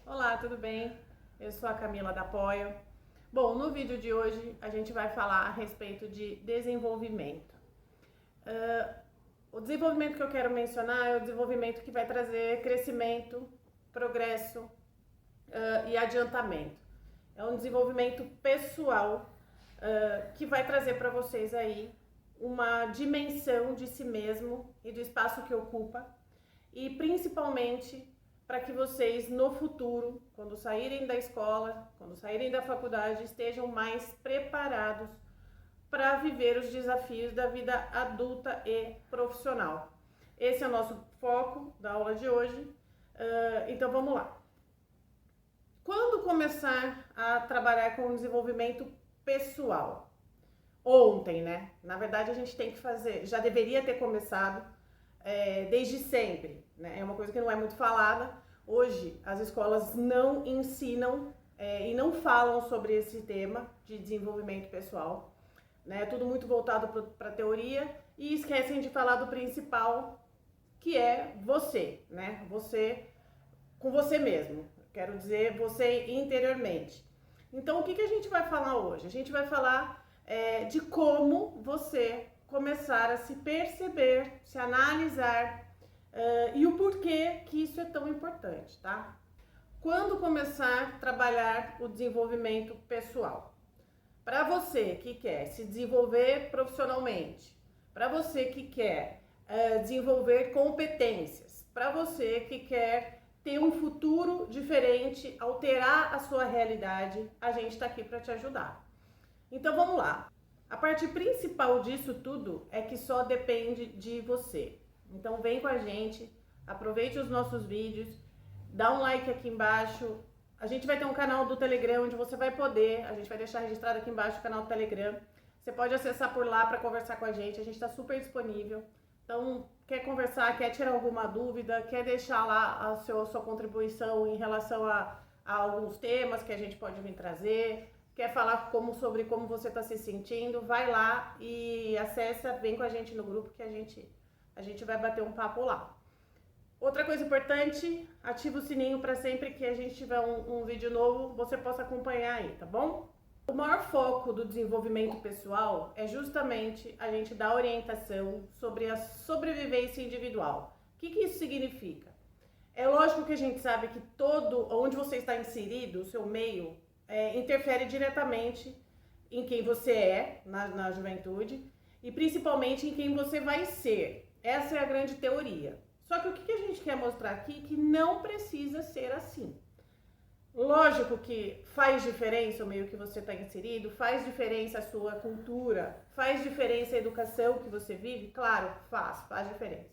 Olá, tudo bem? Eu sou a Camila da Apoio. Bom, no vídeo de hoje a gente vai falar a respeito de desenvolvimento. O desenvolvimento que eu quero mencionar é o desenvolvimento que vai trazer crescimento, progresso e adiantamento. É um desenvolvimento pessoal que vai trazer para vocês aí uma dimensão de si mesmo e do espaço que ocupa e principalmente para que vocês no futuro, quando saírem da escola, quando saírem da faculdade, estejam mais preparados para viver os desafios da vida adulta e profissional. Esse é o nosso foco da aula de hoje. Então vamos lá. Quando começar a trabalhar com o desenvolvimento pessoal? Ontem, né? Na verdade a gente tem que fazer, já deveria ter começado desde sempre, né? É uma coisa que não é muito falada. Hoje as escolas não ensinam e não falam sobre esse tema de desenvolvimento pessoal, né? É tudo muito voltado para a teoria e esquecem de falar do principal, que é você, né? Você com você mesmo, quero dizer, você interiormente. Então, o que a gente vai falar hoje? A gente vai falar de como você começar a se perceber, se analisar e o porquê que isso é tão importante, tá? Quando começar a trabalhar o desenvolvimento pessoal? Para você que quer se desenvolver profissionalmente, para você que quer desenvolver competências, para você que quer ter um futuro diferente, alterar a sua realidade, a gente está aqui para te ajudar. Então vamos lá. A parte principal disso tudo é que só depende de você. Então vem com a gente, aproveite os nossos vídeos, dá um like aqui embaixo. A gente vai ter um canal do Telegram onde você vai poder, a gente vai deixar registrado aqui embaixo o canal do Telegram. Você pode acessar por lá para conversar com a gente está super disponível. Então, quer conversar, quer tirar alguma dúvida, quer deixar lá a sua contribuição em relação a alguns temas que a gente pode vir trazer, quer falar sobre como você está se sentindo, vai lá e acessa, vem com a gente no grupo que a gente vai bater um papo lá. Outra coisa importante, ativa o sininho para sempre que a gente tiver um vídeo novo, você possa acompanhar aí, tá bom? O maior foco do desenvolvimento pessoal é justamente a gente dar orientação sobre a sobrevivência individual. O que isso significa? É lógico que a gente sabe que onde você está inserido, o seu meio, interfere diretamente em quem você é na juventude e principalmente em quem você vai ser. Essa é a grande teoria. Só que o que a gente quer mostrar aqui é que não precisa ser assim. Lógico que faz diferença o meio que você está inserido, faz diferença a sua cultura, faz diferença a educação que você vive, claro, faz diferença.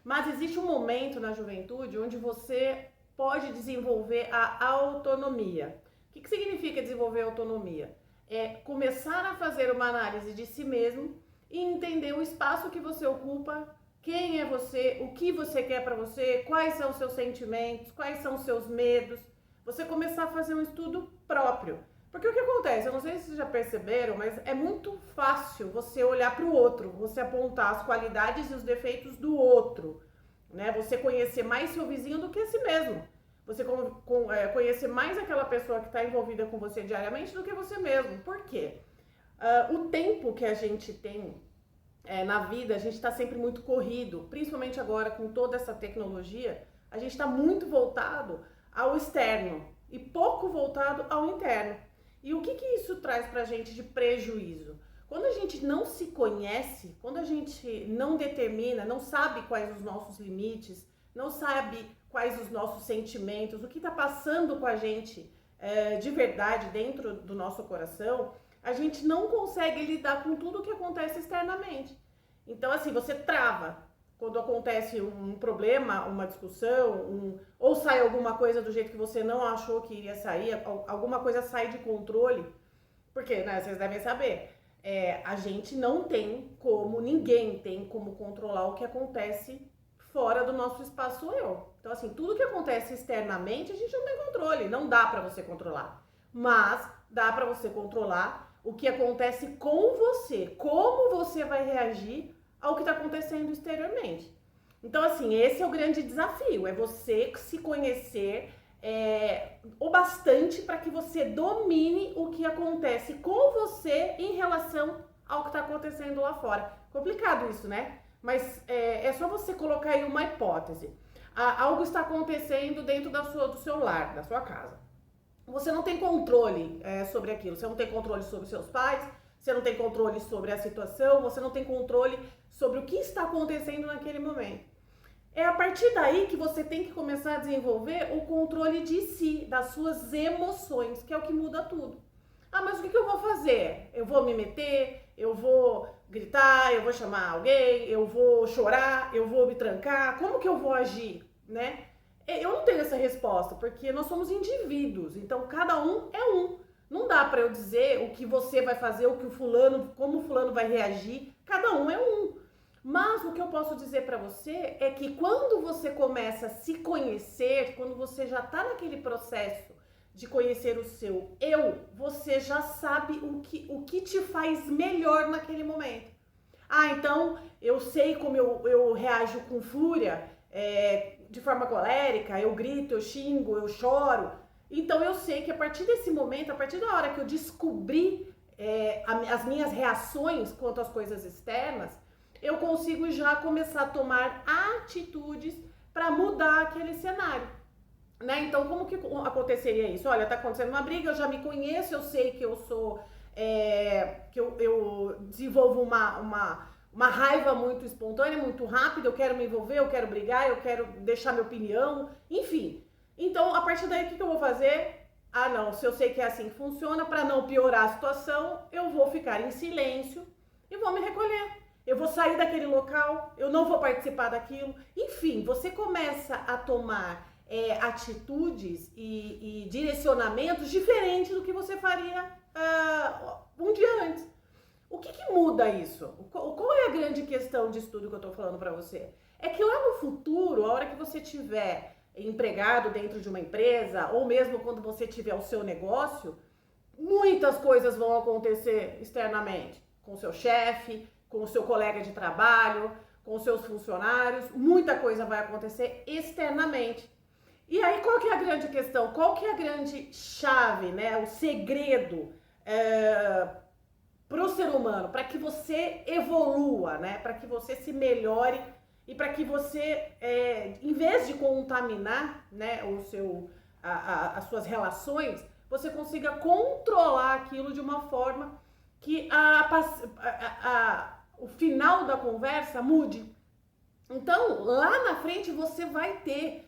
Mas existe um momento na juventude onde você pode desenvolver a autonomia. O que significa desenvolver autonomia? É começar a fazer uma análise de si mesmo e entender o espaço que você ocupa, quem é você, o que você quer para você, quais são os seus sentimentos, quais são os seus medos. Você começar a fazer um estudo próprio. Porque o que acontece, eu não sei se vocês já perceberam, mas é muito fácil você olhar para o outro, você apontar as qualidades e os defeitos do outro, né? Você conhecer mais seu vizinho do que a si mesmo. Você conhecer mais aquela pessoa que está envolvida com você diariamente do que você mesmo. Por quê? O tempo que a gente tem na vida, a gente está sempre muito corrido, principalmente agora com toda essa tecnologia, a gente está muito voltado ao externo e pouco voltado ao interno. E o que isso traz pra gente de prejuízo? Quando a gente não se conhece, quando a gente não determina, não sabe quais os nossos limites, não sabe quais os nossos sentimentos, o que está passando com a gente de verdade dentro do nosso coração, a gente não consegue lidar com tudo o que acontece externamente. Então, assim, você trava. Quando acontece um problema, uma discussão, ou sai alguma coisa do jeito que você não achou que iria sair, alguma coisa sai de controle, porque, né, vocês devem saber, a gente não tem como, ninguém tem como controlar o que acontece fora do nosso espaço eu. Então, assim, tudo que acontece externamente, a gente não tem controle, não dá pra você controlar. Mas dá pra você controlar o que acontece com você, como você vai reagir ao que está acontecendo exteriormente. Então, assim, esse é o grande desafio, é você se conhecer, o bastante para que você domine o que acontece com você em relação ao que está acontecendo lá fora. Complicado isso, né? Mas é só você colocar aí uma hipótese. Algo está acontecendo dentro do seu lar, da sua casa. Você não tem controle sobre aquilo. Você não tem controle sobre seus pais, você não tem controle sobre a situação, você não tem controle sobre o que está acontecendo naquele momento. É a partir daí que você tem que começar a desenvolver o controle de si, das suas emoções, que é o que muda tudo. Ah, mas o que eu vou fazer? Eu vou me meter, eu vou gritar, eu vou chamar alguém, eu vou chorar, eu vou me trancar, como que eu vou agir, né? Eu não tenho essa resposta, porque nós somos indivíduos, então cada um é um. Não dá para eu dizer o que você vai fazer, o que o fulano, como o fulano vai reagir, cada um é um. Mas o que eu posso dizer para você é que quando você começa a se conhecer, quando você já tá naquele processo de conhecer o seu eu, você já sabe o que te faz melhor naquele momento. Ah, então eu sei como eu reajo com fúria, de forma colérica, eu grito, eu xingo, eu choro. Então eu sei que a partir desse momento, a partir da hora que eu descobri as minhas reações quanto às coisas externas, eu consigo já começar a tomar atitudes para mudar aquele cenário. Né? Então, como que aconteceria isso? Olha, tá acontecendo uma briga, eu já me conheço, eu sei que eu sou, que eu desenvolvo uma raiva muito espontânea, muito rápida, eu quero me envolver, eu quero brigar, eu quero deixar minha opinião, enfim. Então, a partir daí, o que eu vou fazer? Ah, não, se eu sei que é assim que funciona, para não piorar a situação, eu vou ficar em silêncio e vou me recolher. Eu vou sair daquele local, eu não vou participar daquilo. Enfim, você começa a tomar atitudes e direcionamentos diferentes do que você faria um dia antes. O que muda isso? Qual é a grande questão disso tudo que eu tô falando pra você? É que lá no futuro, a hora que você tiver empregado dentro de uma empresa, ou mesmo quando você tiver o seu negócio, muitas coisas vão acontecer externamente, com o seu chefe, com o seu colega de trabalho, com os seus funcionários, muita coisa vai acontecer externamente. E aí, qual que é a grande questão? Qual que é a grande chave, né? O segredo para o ser humano, para que você evolua, né? Para que você se melhore e para que você, em vez de contaminar, né, as suas relações, você consiga controlar aquilo de uma forma que o final da conversa mude. Então, lá na frente você vai ter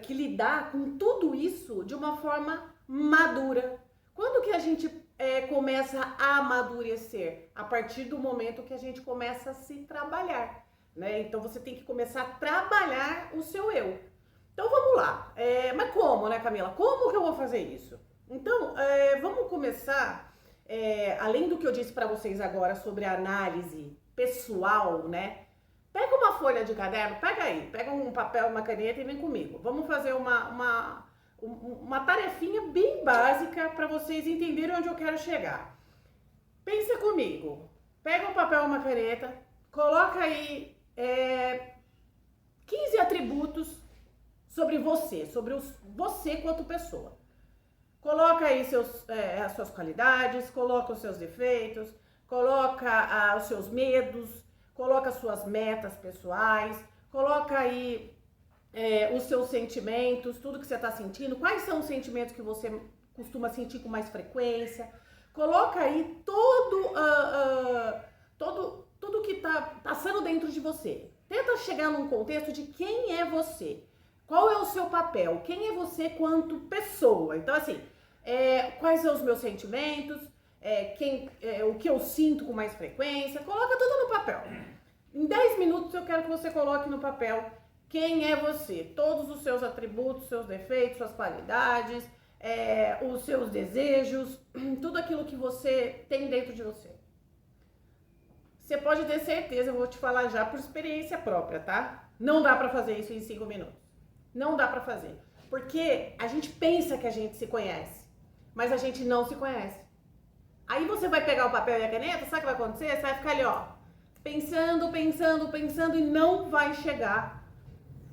que lidar com tudo isso de uma forma madura. Quando que a gente começa a amadurecer? A partir do momento que a gente começa a se trabalhar, né? Então você tem que começar a trabalhar o seu eu. Então vamos lá. Mas como, né, Camila? Como que eu vou fazer isso? Então, vamos começar, além do que eu disse para vocês agora sobre a análise pessoal, né? Pega uma folha de caderno, pega um papel, uma caneta e vem comigo. Vamos fazer uma tarefinha bem básica para vocês entenderem onde eu quero chegar. Pensa comigo. Pega um papel e uma caneta, coloca aí 15 atributos sobre você, você quanto pessoa. Coloca aí as suas qualidades, coloca os seus defeitos, coloca os seus medos, coloca suas metas pessoais, coloca aí os seus sentimentos, tudo que você está sentindo, quais são os sentimentos que você costuma sentir com mais frequência. Coloca aí tudo que está passando dentro de você. Tenta chegar num contexto de quem é você, qual é o seu papel, quem é você quanto pessoa. Então, assim, quais são os meus sentimentos, o que eu sinto com mais frequência, coloca tudo no papel. Em 10 minutos eu quero que você coloque no papel quem é você, todos os seus atributos, seus defeitos, suas qualidades, os seus desejos, tudo aquilo que você tem dentro de você. Você pode ter certeza, eu vou te falar já por experiência própria, tá? Não dá pra fazer isso em 5 minutos. Não dá pra fazer. Porque a gente pensa que a gente se conhece, mas a gente não se conhece. Aí você vai pegar o papel e a caneta, sabe o que vai acontecer? Você vai ficar ali, ó, pensando e não vai chegar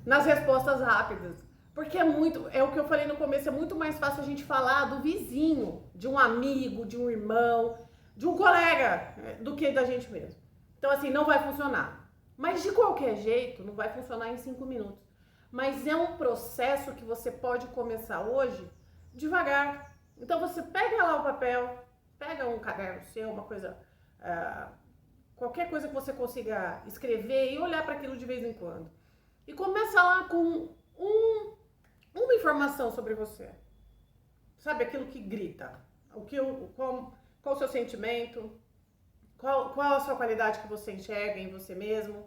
nas respostas rápidas. Porque é o que eu falei no começo, é muito mais fácil a gente falar do vizinho, de um amigo, de um irmão, de um colega, do que da gente mesmo. Então, assim, não vai funcionar. Mas de qualquer jeito, não vai funcionar em 5 minutos. Mas é um processo que você pode começar hoje, devagar. Então, você pega lá o papel, pega um caderno seu, uma coisa, qualquer coisa que você consiga escrever e olhar para aquilo de vez em quando. E começa lá com uma informação sobre você. Sabe, aquilo que grita. Qual o seu sentimento? Qual a sua qualidade que você enxerga em você mesmo?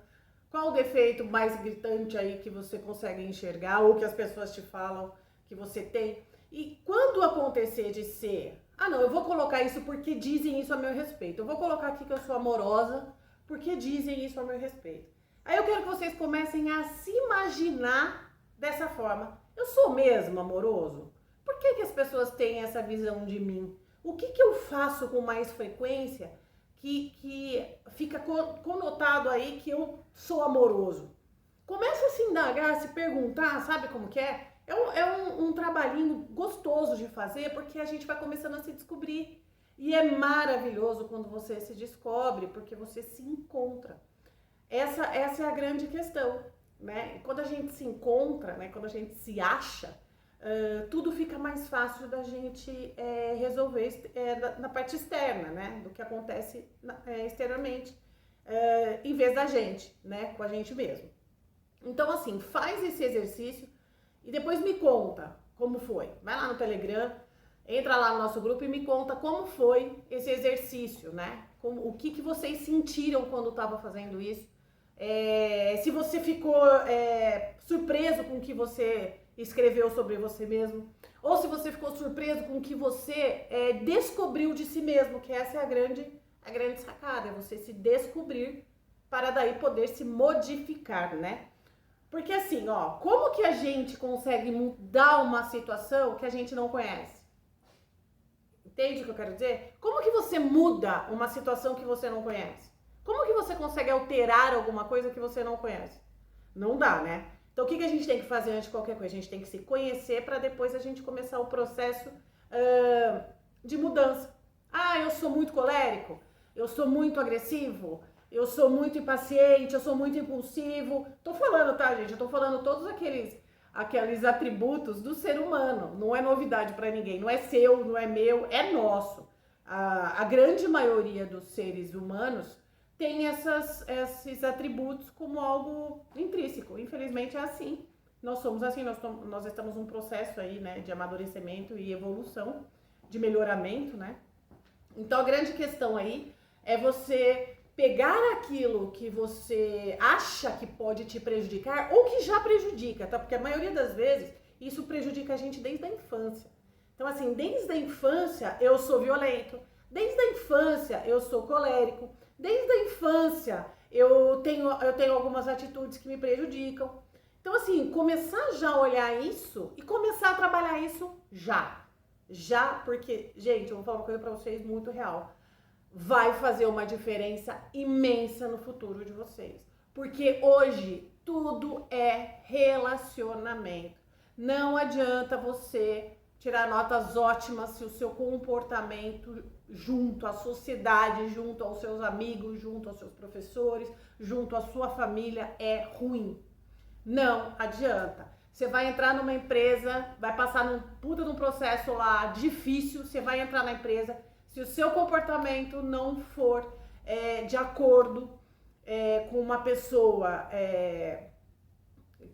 Qual o defeito mais gritante aí que você consegue enxergar ou que as pessoas te falam que você tem? E quando acontecer de ser, não, eu vou colocar isso porque dizem isso a meu respeito. Eu vou colocar aqui que eu sou amorosa porque dizem isso a meu respeito. Aí eu quero que vocês comecem a se imaginar dessa forma. Eu sou mesmo amoroso? Por que as pessoas têm essa visão de mim? O que eu faço com mais frequência que fica conotado aí que eu sou amoroso? Começa a se indagar, a se perguntar, sabe como que é? É um trabalhinho gostoso de fazer, porque a gente vai começando a se descobrir. E é maravilhoso quando você se descobre, porque você se encontra. Essa é a grande questão, né? Quando a gente se encontra, né? Quando a gente se acha, tudo fica mais fácil da gente resolver na parte externa, né? Do que acontece externamente, em vez da gente, né? Com a gente mesmo. Então, assim, faz esse exercício e depois me conta como foi. Vai lá no Telegram, entra lá no nosso grupo e me conta como foi esse exercício, né? O que vocês sentiram quando estava fazendo isso. Se você ficou surpreso com o que você escreveu sobre você mesmo, ou se você ficou surpreso com o que você descobriu de si mesmo, que essa é a grande sacada, é você se descobrir para daí poder se modificar, né? Porque assim, como que a gente consegue mudar uma situação que a gente não conhece? Entende o que eu quero dizer? Como que você muda uma situação que você não conhece? Como que você consegue alterar alguma coisa que você não conhece? Não dá, né? Então, o que a gente tem que fazer antes de qualquer coisa? A gente tem que se conhecer para depois a gente começar o processo de mudança. Eu sou muito colérico, eu sou muito agressivo, eu sou muito impaciente, eu sou muito impulsivo. Tô falando, tá, gente? Eu tô falando todos aqueles atributos do ser humano. Não é novidade para ninguém. Não é seu, não é meu, é nosso. A grande maioria dos seres humanos tem esses atributos como algo intrínseco. Infelizmente é assim. Nós somos assim, nós estamos num processo aí, né, de amadurecimento e evolução, de melhoramento, né? Então a grande questão aí é você pegar aquilo que você acha que pode te prejudicar ou que já prejudica, tá? Porque a maioria das vezes isso prejudica a gente desde a infância. Então assim, desde a infância eu sou violento, desde a infância eu sou colérico, desde a infância eu tenho algumas atitudes que me prejudicam. Então assim, começar já a olhar isso e começar a trabalhar isso já. Já, porque, gente, eu vou falar uma coisa pra vocês muito real. Vai fazer uma diferença imensa no futuro de vocês. Porque hoje tudo é relacionamento. Não adianta você tirar notas ótimas se o seu comportamento junto à sociedade, junto aos seus amigos, junto aos seus professores, junto à sua família é ruim. Não adianta. Você vai entrar numa empresa, vai passar num puta de um processo lá difícil, você vai entrar na empresa, se o seu comportamento não for de acordo com uma pessoa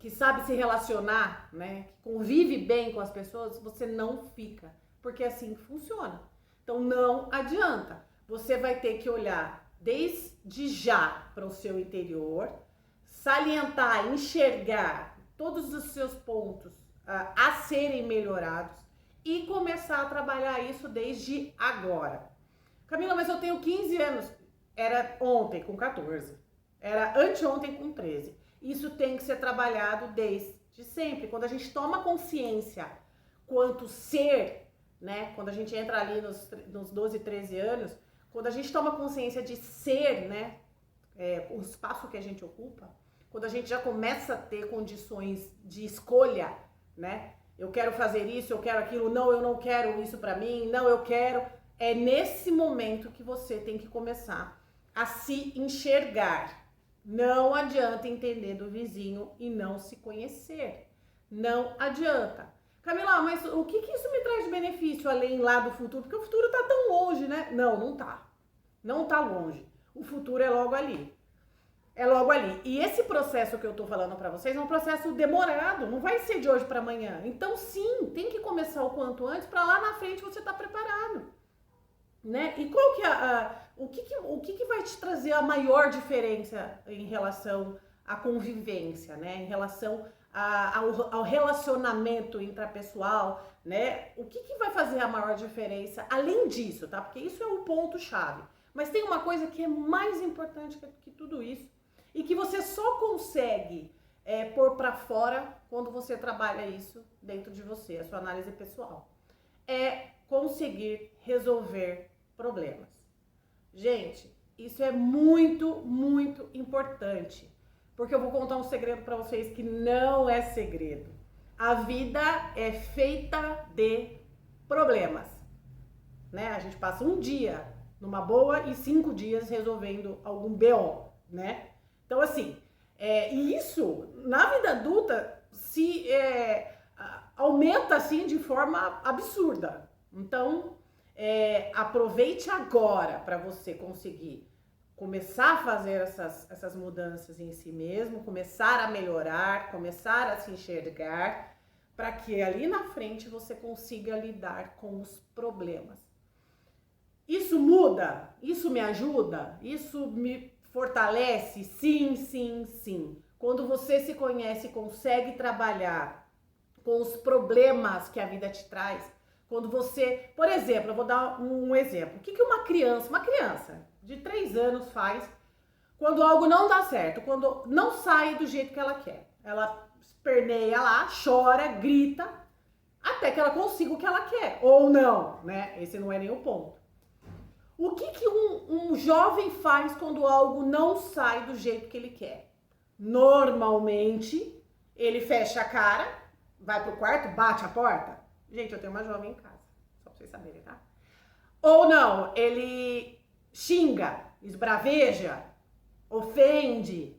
que sabe se relacionar, né, que convive bem com as pessoas, você não fica, porque assim funciona. Então não adianta. Você vai ter que olhar desde já para o seu interior, salientar, enxergar todos os seus pontos a serem melhorados e começar a trabalhar isso desde agora. Camila, mas eu tenho 15 anos. Era ontem com 14. Era anteontem com 13. Isso tem que ser trabalhado desde sempre. Quando a gente toma consciência quanto ser, né? Quando a gente entra ali nos 12, 13 anos, quando a gente toma consciência de ser, né? O espaço que a gente ocupa, quando a gente já começa a ter condições de escolha, né? Eu quero fazer isso, eu quero aquilo, não, eu não quero isso pra mim, não, eu quero. É nesse momento que você tem que começar a se enxergar. Não adianta entender do vizinho e não se conhecer. Não adianta. Camila, mas o que isso me traz de benefício além lá do futuro? Porque o futuro tá tão longe, né? Não, não tá. Não tá longe. O futuro é logo ali. É logo ali. E esse processo que eu tô falando pra vocês é um processo demorado. Não vai ser de hoje pra amanhã. Então, sim, tem que começar o quanto antes pra lá na frente você tá preparado. Né? E qual que é o que vai te trazer a maior diferença em relação à convivência, né? Em relação ao relacionamento intrapessoal, né? O que vai fazer a maior diferença além disso, tá? Porque isso é o ponto-chave. Mas tem uma coisa que é mais importante que tudo isso e que você só consegue pôr pra fora quando você trabalha isso dentro de você, a sua análise pessoal. É conseguir resolver problemas. Gente, isso é muito, muito importante, porque eu vou contar um segredo para vocês que não é segredo. A vida é feita de problemas, né? A gente passa um dia numa boa e 5 dias resolvendo algum BO, né? Então, assim, e isso, na vida adulta, se aumenta, assim, de forma absurda. Então, aproveite agora para você conseguir começar a fazer essas mudanças em si mesmo, começar a melhorar, começar a se enxergar, para que ali na frente você consiga lidar com os problemas. Isso muda? Isso me ajuda? Isso me fortalece? Sim, sim, sim. Quando você se conhece e consegue trabalhar com os problemas que a vida te traz, quando você, por exemplo, eu vou dar um exemplo. O que uma criança de 3 anos faz quando algo não dá certo, quando não sai do jeito que ela quer? Ela esperneia lá, chora, grita, até que ela consiga o que ela quer, ou não, né? Esse não é nem o ponto. O que um jovem faz quando algo não sai do jeito que ele quer? Normalmente, ele fecha a cara, vai pro quarto, bate a porta. Gente, eu tenho uma jovem em casa, só pra vocês saberem, tá? Ou não, ele xinga, esbraveja, ofende,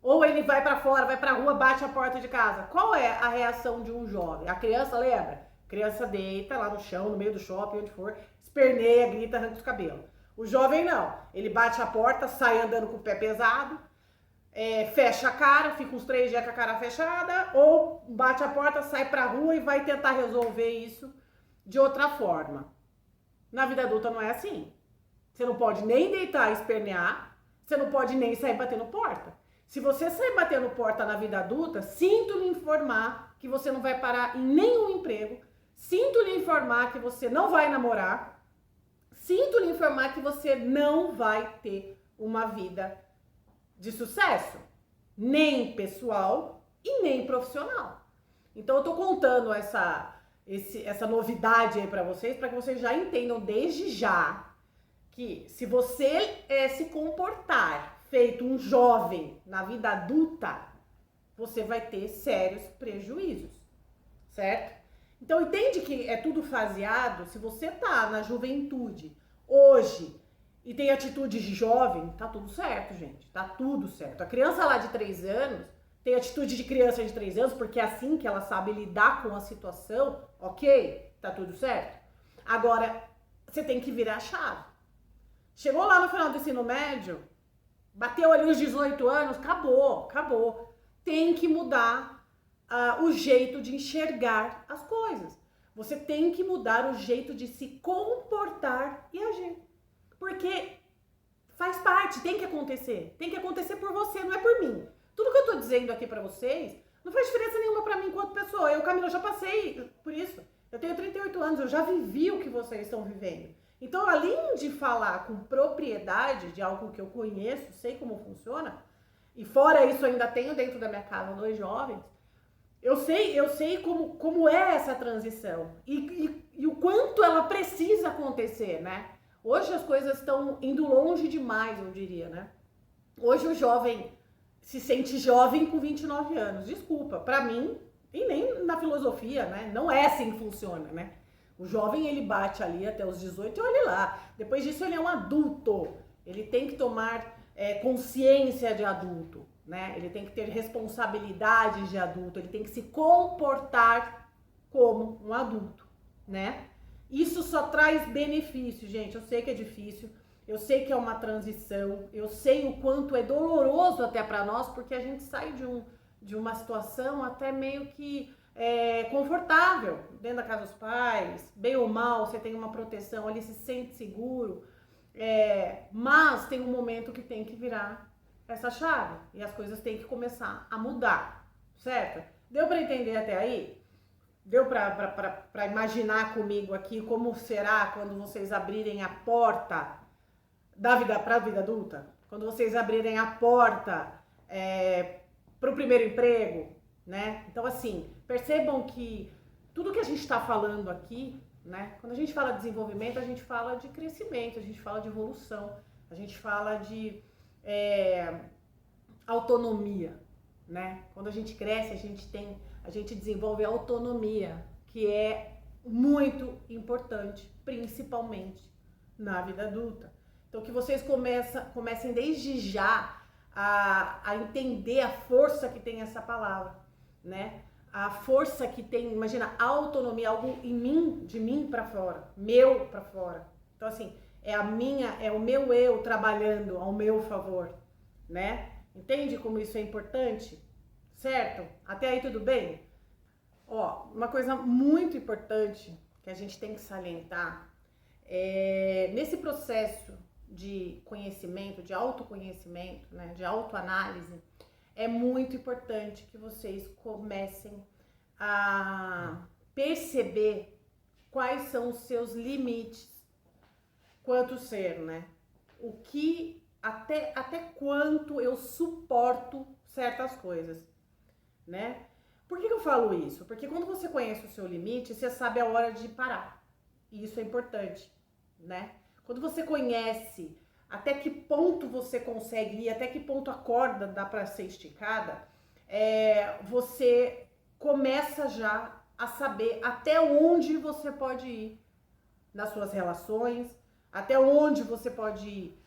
ou ele vai pra fora, vai pra rua, bate a porta de casa. Qual é a reação de um jovem? A criança, lembra? A criança deita lá no chão, no meio do shopping, onde for, esperneia, grita, arranca os cabelos. O jovem não, ele bate a porta, sai andando com o pé pesado, fecha a cara, fica uns 3 dias com a cara fechada, ou bate a porta, sai pra rua e vai tentar resolver isso de outra forma. Na vida adulta não é assim. Você não pode nem deitar e espernear, você não pode nem sair batendo porta. Se você sair batendo porta na vida adulta, sinto lhe informar que você não vai parar em nenhum emprego, sinto lhe informar que você não vai namorar, sinto lhe informar que você não vai ter uma vida de sucesso, nem pessoal e nem profissional. Então eu tô contando essa novidade aí pra vocês, para que vocês já entendam desde já que se você se comportar feito um jovem na vida adulta, você vai ter sérios prejuízos, certo? Então entende que é tudo faseado. Se você tá na juventude hoje e tem atitude de jovem, tá tudo certo, gente. Tá tudo certo. A criança lá de 3 anos tem atitude de criança de 3 anos, porque é assim que ela sabe lidar com a situação, ok? Tá tudo certo. Agora, você tem que virar a chave. Chegou lá no final do ensino médio, bateu ali os 18 anos, acabou. Tem que mudar o jeito de enxergar as coisas. Você tem que mudar o jeito de se comportar e agir. Porque faz parte, tem que acontecer. Tem que acontecer por você, não é por mim. Tudo que eu tô dizendo aqui pra vocês não faz diferença nenhuma pra mim enquanto pessoa. Eu, Camila, já passei por isso. Eu tenho 38 anos, eu já vivi o que vocês estão vivendo. Então, além de falar com propriedade de algo que eu conheço, sei como funciona, e fora isso ainda tenho dentro da minha casa 2 jovens, eu sei como é essa transição e o quanto ela precisa acontecer, né? Hoje as coisas estão indo longe demais, eu diria, né? Hoje o jovem se sente jovem com 29 anos. Desculpa, pra mim, e nem na filosofia, né? Não é assim que funciona, né? O jovem, ele bate ali até os 18 e olha lá. Depois disso, ele é um adulto. Ele tem que tomar consciência de adulto, né? Ele tem que ter responsabilidades de adulto. Ele tem que se comportar como um adulto, né? Isso só traz benefício, gente. Eu sei que é difícil. Eu sei que é uma transição. Eu sei o quanto é doloroso até para nós, porque a gente sai de uma situação até meio que confortável, dentro da casa dos pais, bem ou mal, você tem uma proteção ali, se sente seguro, mas tem um momento que tem que virar essa chave e as coisas têm que começar a mudar, certo? Deu para entender até aí? Deu para imaginar comigo aqui como será quando vocês abrirem a porta da vida para a vida adulta? Quando vocês abrirem a porta para o primeiro emprego, né? Então, assim, percebam que tudo que a gente está falando aqui, né? Quando a gente fala de desenvolvimento, a gente fala de crescimento, a gente fala de evolução, a gente fala de autonomia, né? Quando a gente cresce, a gente desenvolve autonomia, que é muito importante, principalmente na vida adulta. Então, que vocês comecem desde já a entender a força que tem essa palavra, né? A força que tem, imagina, autonomia, algo em mim, de mim para fora, meu para fora. Então, assim, é o meu eu trabalhando ao meu favor, né? Entende como isso é importante? Certo? Até aí tudo bem? Ó, uma coisa muito importante que a gente tem que salientar nesse processo de conhecimento, de autoconhecimento, né, de autoanálise, é muito importante que vocês comecem a perceber quais são os seus limites quanto ser, né? O que, até quanto eu suporto certas coisas, né? Por que eu falo isso? Porque quando você conhece o seu limite, você sabe a hora de parar. E isso é importante, né? Quando você conhece até que ponto você consegue ir, até que ponto a corda dá para ser esticada, você começa já a saber até onde você pode ir nas suas relações, até onde você pode ir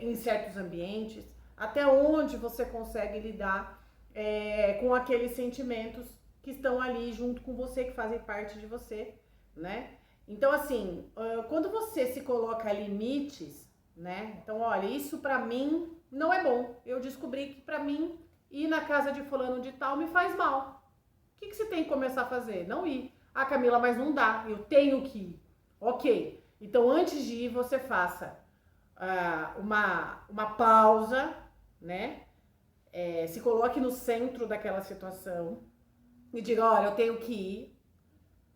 em certos ambientes, até onde você consegue lidar com aqueles sentimentos que estão ali junto com você, que fazem parte de você, né? Então, assim, quando você se coloca limites, né? Então, olha, isso pra mim não é bom. Eu descobri que pra mim ir na casa de fulano de tal me faz mal. O que você tem que começar a fazer? Não ir. Ah, Camila, mas não dá. Eu tenho que ir. Ok. Então, antes de ir, você faça uma pausa, né? Se coloque no centro daquela situação e diga, olha, eu tenho que ir.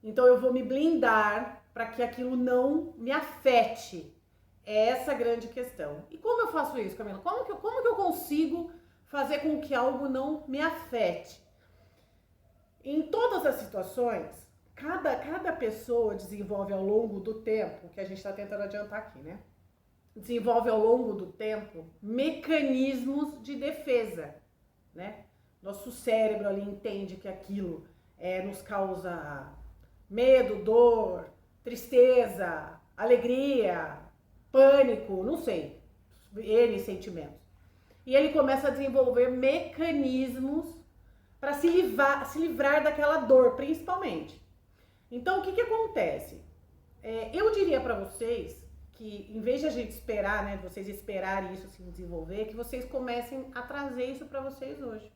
Então, eu vou me blindar para que aquilo não me afete. É essa a grande questão. E como eu faço isso, Camila? Como que eu consigo fazer com que algo não me afete? Em todas as situações, cada pessoa desenvolve ao longo do tempo, que a gente está tentando adiantar aqui, né? Desenvolve ao longo do tempo mecanismos de defesa, né? Nosso cérebro ali entende que aquilo nos causa medo, dor, tristeza, alegria, pânico, não sei, N sentimentos. E ele começa a desenvolver mecanismos para se livrar daquela dor, principalmente. Então, o que acontece? Eu diria para vocês que, em vez de a gente esperar, né, vocês esperarem isso se desenvolver, que vocês comecem a trazer isso para vocês hoje.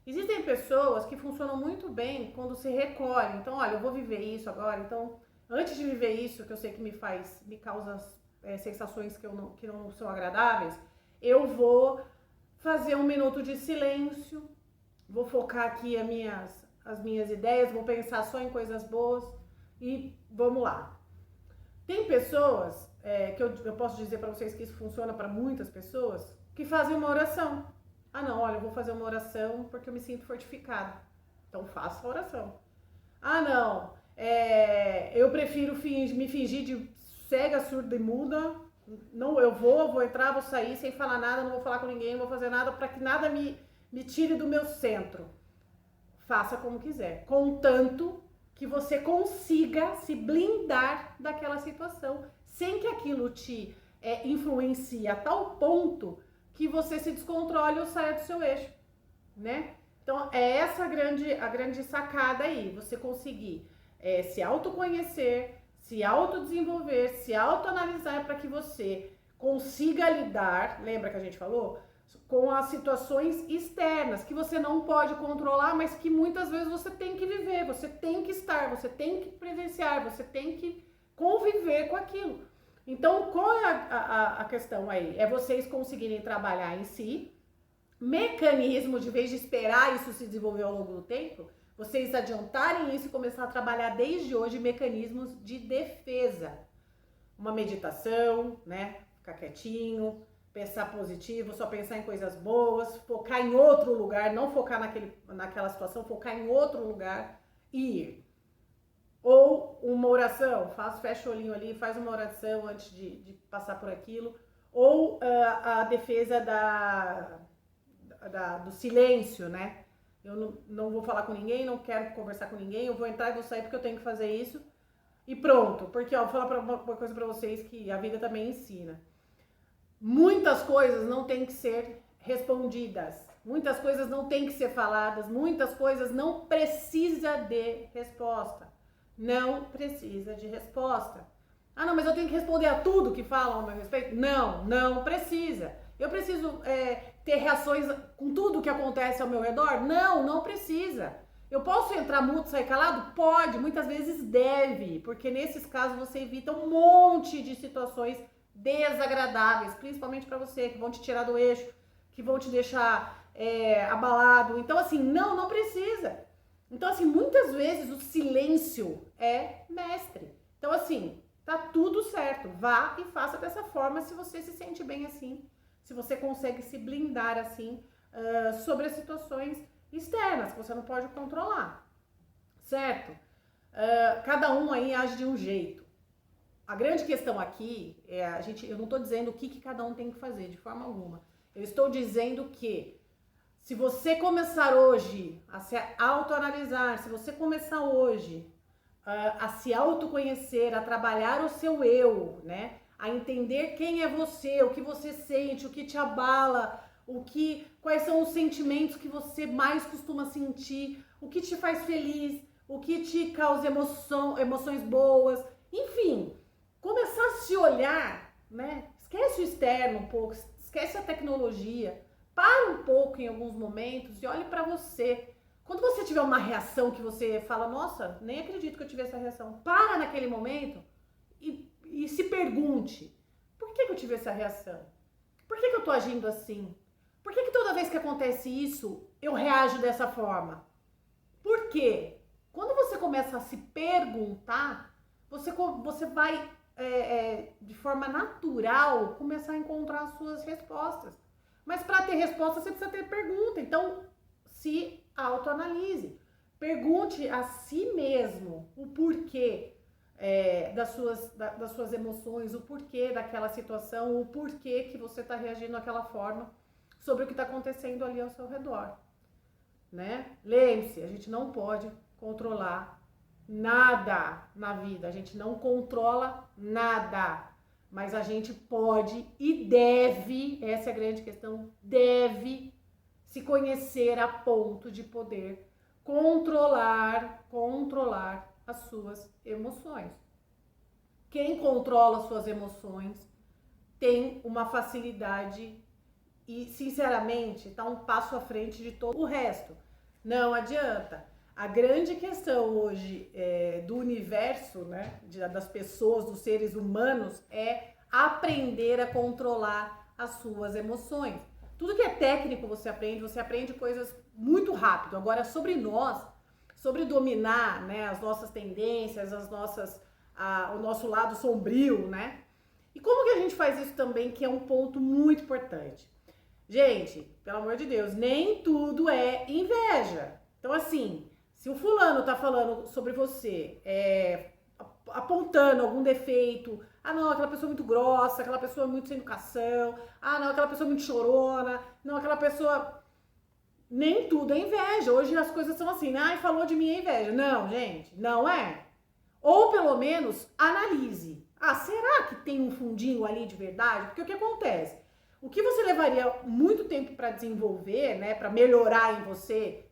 Existem pessoas que funcionam muito bem quando se recolhem. Então, olha, eu vou viver isso agora, então, antes de viver isso, que eu sei que me causa sensações que não são agradáveis, eu vou fazer um minuto de silêncio, vou focar aqui as minhas ideias, vou pensar só em coisas boas e vamos lá. Tem pessoas, que eu posso dizer para vocês que isso funciona para muitas pessoas, que fazem uma oração. Ah não, olha, eu vou fazer uma oração porque eu me sinto fortificada. Então faça a oração. Ah não, eu prefiro me fingir de cega, surda e muda. Não, eu vou entrar, vou sair sem falar nada, não vou falar com ninguém, não vou fazer nada para que nada me tire do meu centro. faça como quiser, contanto que você consiga se blindar daquela situação, sem que aquilo te influencie a tal ponto que você se descontrole ou saia do seu eixo, né? Então, é essa a grande sacada aí, você conseguir se autoconhecer, se autodesenvolver, se autoanalisar para que você consiga lidar, lembra que a gente falou? Com as situações externas, que você não pode controlar, mas que muitas vezes você tem que viver, você tem que estar, você tem que presenciar, você tem que conviver com aquilo. Então, qual é a questão aí? É vocês conseguirem trabalhar em si, mecanismo, de vez de esperar isso se desenvolver ao longo do tempo, vocês adiantarem isso e começar a trabalhar desde hoje mecanismos de defesa. Uma meditação, né? Ficar quietinho, pensar positivo, só pensar em coisas boas, focar em outro lugar, não focar naquela situação, focar em outro lugar e ir. Ou uma oração, fecha o olhinho ali, faz uma oração antes de passar por aquilo. Ou a defesa do silêncio, né? Eu não vou falar com ninguém, não quero conversar com ninguém, eu vou entrar e vou sair porque eu tenho que fazer isso. E pronto, porque ó, vou falar uma coisa pra vocês que a vida também ensina. Muitas coisas não têm que ser respondidas, muitas coisas não têm que ser faladas, muitas coisas não precisa de resposta. Não precisa de resposta. Ah, não, mas eu tenho que responder a tudo que falam ao meu respeito? Não, não precisa. Eu preciso ter reações com tudo que acontece ao meu redor? Não, não precisa. Eu posso entrar mudo e sair calado? Pode, muitas vezes deve, porque nesses casos você evita um monte de situações desagradáveis, principalmente para você, que vão te tirar do eixo, que vão te deixar abalado. Então, assim, não precisa. Então, assim, muitas vezes o silêncio é mestre. Então, assim, tá tudo certo. Vá e faça dessa forma se você se sente bem assim, se você consegue se blindar assim sobre as situações externas que você não pode controlar, certo? Cada um aí age de um jeito. A grande questão aqui eu não estou dizendo o que cada um tem que fazer, de forma alguma. Eu estou dizendo que se você começar hoje a se autoanalisar, se você começar hoje a se autoconhecer, a trabalhar o seu eu, né? A entender quem é você, o que você sente, o que te abala, quais são os sentimentos que você mais costuma sentir, o que te faz feliz, o que te causa emoções boas, enfim, começar a se olhar, né? Esquece o externo um pouco, esquece a tecnologia, para um pouco em alguns momentos e olhe para você. Quando você tiver uma reação que você fala, nossa, nem acredito que eu tive essa reação, para naquele momento e se pergunte, por que eu tive essa reação? Por que eu tô agindo assim? Por que toda vez que acontece isso, eu reajo dessa forma? Por quê? Quando você começa a se perguntar, você vai, de forma natural, começar a encontrar as suas respostas. Mas para ter resposta, você precisa ter pergunta. Então, se autoanalise. Pergunte a si mesmo o porquê das suas emoções, o porquê daquela situação, o porquê que você está reagindo daquela forma sobre o que está acontecendo ali ao seu redor, né? Lembre-se, a gente não pode controlar nada na vida, a gente não controla nada, mas a gente pode e deve, essa é a grande questão, deve se conhecer a ponto de poder controlar as suas emoções. Quem controla as suas emoções tem uma facilidade e, sinceramente, está um passo à frente de todo o resto. Não adianta. A grande questão hoje do universo, né, das pessoas, dos seres humanos, é aprender a controlar as suas emoções. Tudo que é técnico você aprende coisas muito rápido. Agora, sobre nós, sobre dominar, né, as nossas tendências, o nosso lado sombrio, né? E como que a gente faz isso também, que é um ponto muito importante. Gente, pelo amor de Deus, nem tudo é inveja. Então, assim, se o fulano tá falando sobre você, apontando algum defeito, ah não, aquela pessoa é muito grossa, aquela pessoa é muito sem educação, ah não, aquela pessoa é muito chorona, não, aquela pessoa... nem tudo é inveja. Hoje as coisas são assim, né? Ai, falou de mim é inveja. Não, gente, não é. Ou pelo menos analise. Ah, será que tem um fundinho ali de verdade? Porque o que acontece? O que você levaria muito tempo para desenvolver, né, para melhorar em você,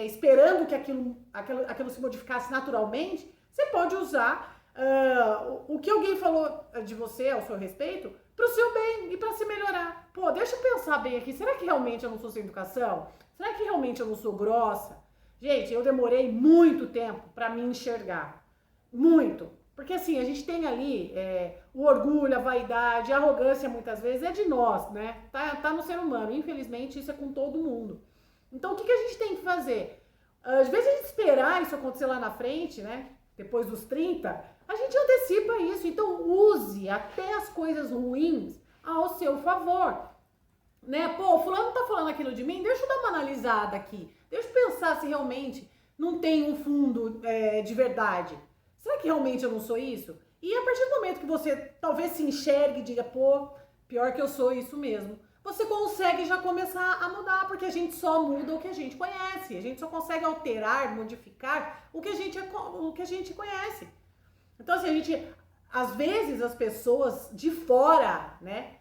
esperando que aquilo se modificasse naturalmente, você pode usar o que alguém falou de você ao seu respeito para o seu bem e para se melhorar. Pô, deixa eu pensar bem aqui. Será que realmente eu não sou sem educação? Será que realmente eu não sou grossa? Gente, eu demorei muito tempo para me enxergar. Muito. Porque assim, a gente tem ali o orgulho, a vaidade, a arrogância muitas vezes é de nós, né? Tá no ser humano. Infelizmente, isso é com todo mundo. Então, o que a gente tem que fazer? Às vezes a gente esperar isso acontecer lá na frente, né? Depois dos 30, a gente antecipa isso. Então, use até as coisas ruins ao seu favor. Né? Pô, fulano tá falando aquilo de mim, deixa eu dar uma analisada aqui. Deixa eu pensar se realmente não tem um fundo de verdade. Será que realmente eu não sou isso? E a partir do momento que você talvez se enxergue e diga, pô, pior que eu sou isso mesmo, você consegue já começar a mudar, porque a gente só muda o que a gente conhece. A gente só consegue alterar, modificar o que a gente conhece. Então, assim, às vezes as pessoas de fora, né?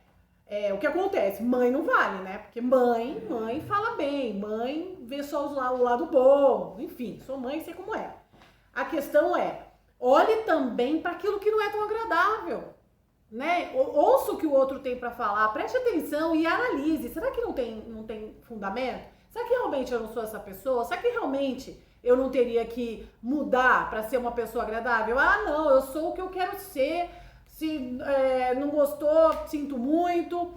O que acontece? Mãe não vale, né? Porque mãe fala bem, mãe vê só o lado bom, enfim, sou mãe, sei como é. A questão é, olhe também para aquilo que não é tão agradável, né? Ouça o que o outro tem para falar, preste atenção e analise. Será que não tem fundamento? Será que realmente eu não sou essa pessoa? Será que realmente eu não teria que mudar para ser uma pessoa agradável? Ah, não, eu sou o que eu quero ser. Se não gostou, sinto muito.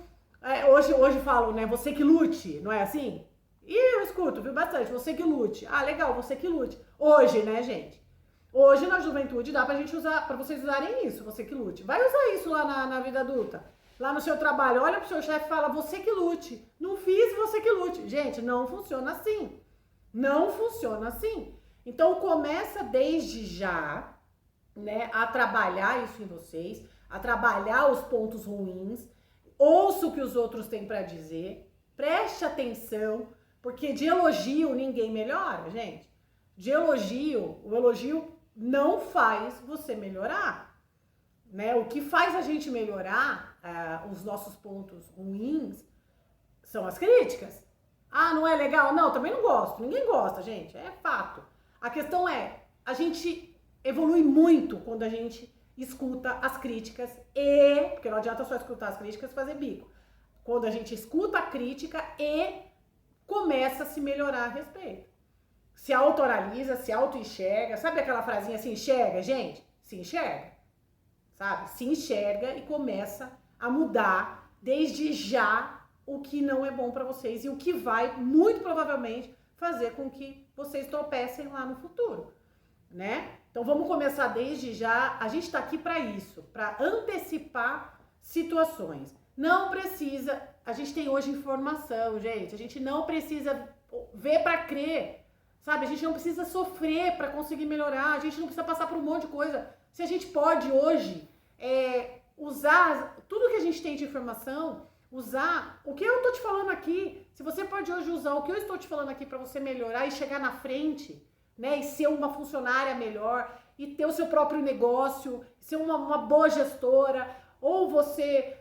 Hoje falo, né? Você que lute, não é assim? E eu escuto, viu, bastante. Você que lute. Ah, legal, você que lute. Hoje, né, gente? Hoje na juventude dá pra gente usar, pra vocês usarem isso, você que lute. Vai usar isso lá na vida adulta. Lá no seu trabalho, olha pro seu chefe e fala, você que lute. Não fiz, você que lute. Gente, não funciona assim. Não funciona assim. Então começa desde já, né, a trabalhar isso em vocês, a trabalhar os pontos ruins, ouça o que os outros têm para dizer, preste atenção, porque de elogio ninguém melhora, gente. De elogio, o elogio não faz você melhorar, né? O que faz a gente melhorar os nossos pontos ruins são as críticas. Ah, não é legal? Não, também não gosto. Ninguém gosta, gente. É fato. A questão é, a gente evolui muito quando a gente escuta as críticas porque não adianta só escutar as críticas e fazer bico. Quando a gente escuta a crítica e começa a se melhorar a respeito. Se autoraliza, se auto-enxerga. Sabe aquela frasinha, se enxerga, gente? Se enxerga, sabe? Se enxerga e começa a mudar desde já o que não é bom para vocês e o que vai, muito provavelmente, fazer com que vocês tropecem lá no futuro, né? Então vamos começar desde já. A gente tá aqui para isso, para antecipar situações. Não precisa, a gente tem hoje informação, gente. A gente não precisa ver para crer. Sabe, a gente não precisa sofrer para conseguir melhorar, a gente não precisa passar por um monte de coisa. Se a gente pode hoje usar tudo que a gente tem de informação, usar o que eu tô te falando aqui, se você pode hoje usar o que eu estou te falando aqui para você melhorar e chegar na frente, né, e ser uma funcionária melhor, e ter o seu próprio negócio, ser uma boa gestora, ou você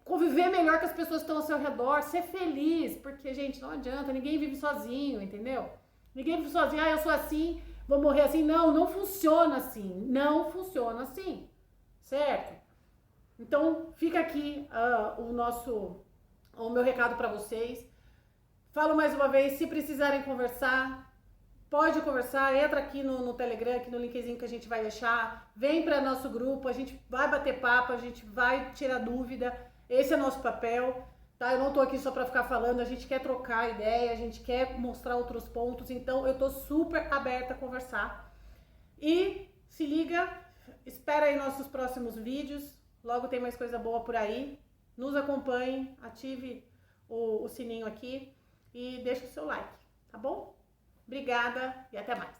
conviver melhor com as pessoas que estão ao seu redor, ser feliz, porque, gente, não adianta, ninguém vive sozinho, entendeu? Ninguém vive sozinho, eu sou assim, vou morrer assim. Não, não funciona assim. Não funciona assim. Certo? Então, fica aqui o meu recado para vocês. Falo mais uma vez, se precisarem conversar, pode conversar, entra aqui no Telegram, aqui no linkzinho que a gente vai deixar. Vem para nosso grupo, a gente vai bater papo, a gente vai tirar dúvida. Esse é nosso papel. Tá? Eu não tô aqui só para ficar falando, a gente quer trocar ideia, a gente quer mostrar outros pontos, então eu tô super aberta a conversar. E se liga, espera aí nossos próximos vídeos, logo tem mais coisa boa por aí. Nos acompanhe, ative o sininho aqui e deixe o seu like, tá bom? Obrigada e até mais.